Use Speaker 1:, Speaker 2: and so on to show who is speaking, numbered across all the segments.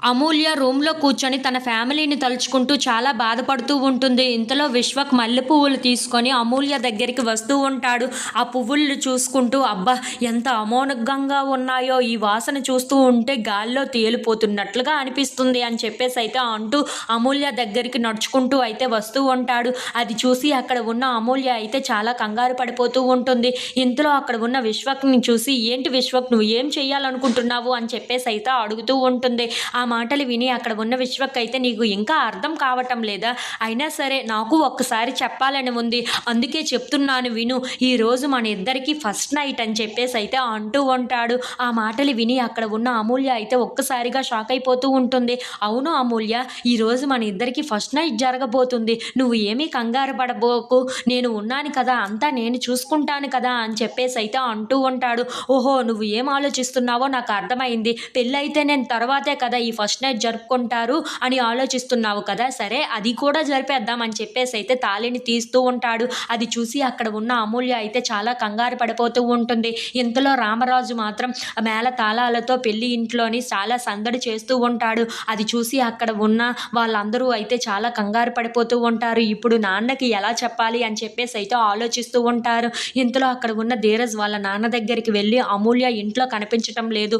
Speaker 1: అమూల్య రూమ్‌లో కూర్చొని తన ఫ్యామిలీని తలుచుకుంటూ చాలా బాధపడుతూ ఉంటుంది. ఇంతలో విశ్వక్ మల్లె పువ్వులు తీసుకొని అమూల్య దగ్గరికి వస్తూ ఉంటాడు. ఆ పువ్వుల్ని చూసుకుంటూ అబ్బా! ఎంత అమోఘంగా ఉన్నాయో, ఈ వాసన చూస్తూ ఉంటే గాల్లో తేలిపోతున్నట్లుగా అనిపిస్తుంది అని చెప్పేసైతే అంటూ అమూల్య దగ్గరికి నడుచుకుంటూ అయితే వస్తూ ఉంటాడు. అది చూసి అక్కడ ఉన్న అమూల్య అయితే చాలా కంగారు పడిపోతూ ఉంటుంది. ఇంతలో అక్కడ ఉన్న విశ్వక్‌ని చూసి ఏంటి విశ్వక్ నువ్వు ఏం చేయాలనుకుంటున్నావు అని చెప్పేసైతే అడుగుతూ ఉంటుంది. ఆ మాటలు విని అక్కడ ఉన్న విశ్వక్ అయితే నీకు ఇంకా అర్థం కావటం లేదా? అయినా సరే నాకు ఒక్కసారి చెప్పాలని ఉంది. అందుకే చెప్తున్నాను విను. ఈరోజు మన ఇద్దరికీ ఫస్ట్ నైట్ అని చెప్పేసైతే అంటూ ఉంటాడు. ఆ మాటలు విని అక్కడ ఉన్న అమూల్య అయితే ఒక్కసారిగా షాక్ అయిపోతూ ఉంటుంది. అవును అమూల్య, ఈరోజు మన ఇద్దరికీ ఫస్ట్ నైట్ జరగబోతుంది. నువ్వు ఏమీ కంగారు పడబోకు. నేను ఉన్నాను కదా! అంతా నేను చూసుకుంటాను కదా! అని చెప్పేసైతే అంటూ ఉంటాడు. ఓహో! నువ్వు ఏం ఆలోచిస్తున్నావో నాకు అర్థమైంది. పెళ్లయితే నేను తర్వాతే కదా ఈ ఫస్ట్ నైట్ జరుపుకుంటారు అని ఆలోచిస్తున్నావు కదా! సరే అది కూడా జరిపేద్దాం అని చెప్పేసైతే తాళిని తీస్తూ ఉంటాడు. అది చూసి అక్కడ ఉన్న అమూల్య అయితే చాలా కంగారు పడిపోతూ ఉంటుంది. ఇంతలో రామరాజు మాత్రం మేళ తాళాలతో పెళ్లి ఇంట్లోని చాలా సందడి చేస్తూ ఉంటాడు. అది చూసి అక్కడ ఉన్న వాళ్ళందరూ అయితే చాలా కంగారు పడిపోతూ ఉంటారు. ఇప్పుడు నాన్నకి ఎలా చెప్పాలి అని చెప్పేసైతే ఆలోచిస్తూ ఉంటారు. ఇంతలో అక్కడ ఉన్న ధీరజ్ వాళ్ళ నాన్న దగ్గరికి వెళ్ళి అమూల్య ఇంట్లో కనిపించటం లేదు.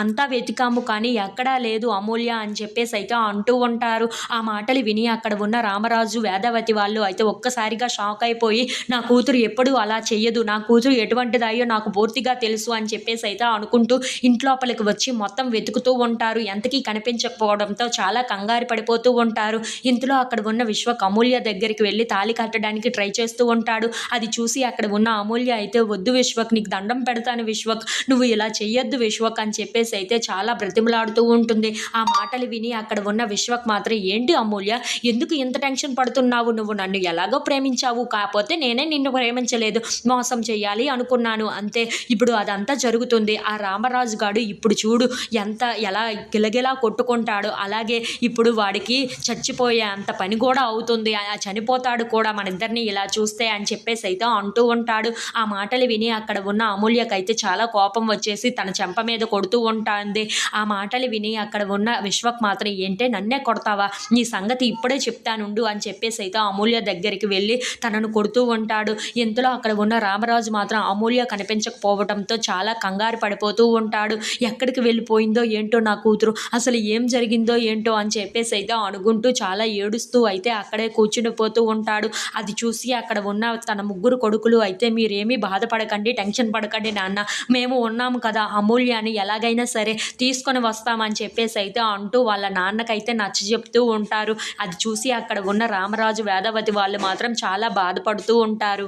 Speaker 1: అంతా వెతికాము కానీ ఎక్కడా లేదు అమూల్య అని చెప్పేసైతే అంటూ ఉంటారు. ఆ మాటలు విని అక్కడ ఉన్న రామరాజు, వేదవతి వాళ్ళు అయితే ఒక్కసారిగా షాక్ అయిపోయి నా కూతురు ఎప్పుడూ అలా చెయ్యదు. నా కూతురు ఎటువంటిదయ్యో నాకు పూర్తిగా తెలుసు అని చెప్పేసైతే అనుకుంటూ ఇంట్లోపలికి వచ్చి మొత్తం వెతుకుతూ ఉంటారు. ఎంతకీ కనిపించకపోవడంతో చాలా కంగారు పడిపోతూ ఉంటారు. ఇంతలో అక్కడ ఉన్న విశ్వక్ అమూల్య దగ్గరికి వెళ్ళి తాళి కట్టడానికి ట్రై చేస్తూ ఉంటాడు. అది చూసి అక్కడ ఉన్న అమూల్య అయితే వద్దు విశ్వక్, నీకు దండం పెడతాను విశ్వక్, నువ్వు ఇలా చెయ్యొద్దు విశ్వక్ అని చెప్పేసి అయితే చాలా బ్రతిమలాడుతూ ఉంటుంది. ఆ మాటలు విని అక్కడ ఉన్న విశ్వక్ మాత్రం ఏంటి అమూల్య, ఎందుకు ఇంత టెన్షన్ పడుతున్నావు? నువ్వు నన్ను ఎలాగో ప్రేమించావు, కాకపోతే నేనే నిన్ను ప్రేమించలేదు, మోసం చెయ్యాలి అనుకున్నాను అంతే. ఇప్పుడు అదంతా జరుగుతుంది. ఆ రామరాజు గాడు ఇప్పుడు చూడు ఎలా గిలగిలా కొట్టుకుంటాడో, అలాగే ఇప్పుడు వాడికి చచ్చిపోయే అంత పని కూడా అవుతుంది, చనిపోతాడు కూడా మన ఇద్దరిని ఇలా చూస్తే అని చెప్పేసి అయితే అంటూ ఉంటాడు. ఆ మాటలు విని అక్కడ ఉన్న అమూల్యకైతే చాలా కోపం వచ్చేసి తన చెంప మీద కొడుతూ ఉంటుంది. ఆ మాటలు విని అక్కడ ఉన్న విశ్వక్ మాత్రం ఏంటే నన్నే కొడతావా, నీ సంగతి ఇప్పుడే చెప్తానుండు అని చెప్పేసి అయితే అమూల్య దగ్గరికి వెళ్ళి తనను కొడుతూ ఉంటాడు. ఇంతలో అక్కడ ఉన్న రామరాజు మాత్రం అమూల్య కనిపించకపోవడంతో చాలా కంగారు పడిపోతూ ఉంటాడు. ఎక్కడికి వెళ్ళిపోయిందో ఏంటో నా కూతురు, అసలు ఏం జరిగిందో ఏంటో అని చెప్పేసి అయితే అనుకుంటూ చాలా ఏడుస్తూ అయితే అక్కడే కూర్చునిపోతూ ఉంటాడు. అది చూసి అక్కడ ఉన్న తన ముగ్గురు కొడుకులు అయితే మీరేమీ బాధపడకండి, టెన్షన్ పడకండి నాన్న, మేము ఉన్నాము కదా, అమూల్యాన్ని ఎలాగైనా సరే తీసుకొని వస్తామని చెప్పేసి అయితే అంటూ వాళ్ళ నాన్నకైతే నచ్చజెప్తూ ఉంటారు. అది చూసి అక్కడ ఉన్న రామరాజు, వేదవతి వాళ్ళు మాత్రం చాలా బాధపడుతూ ఉంటారు.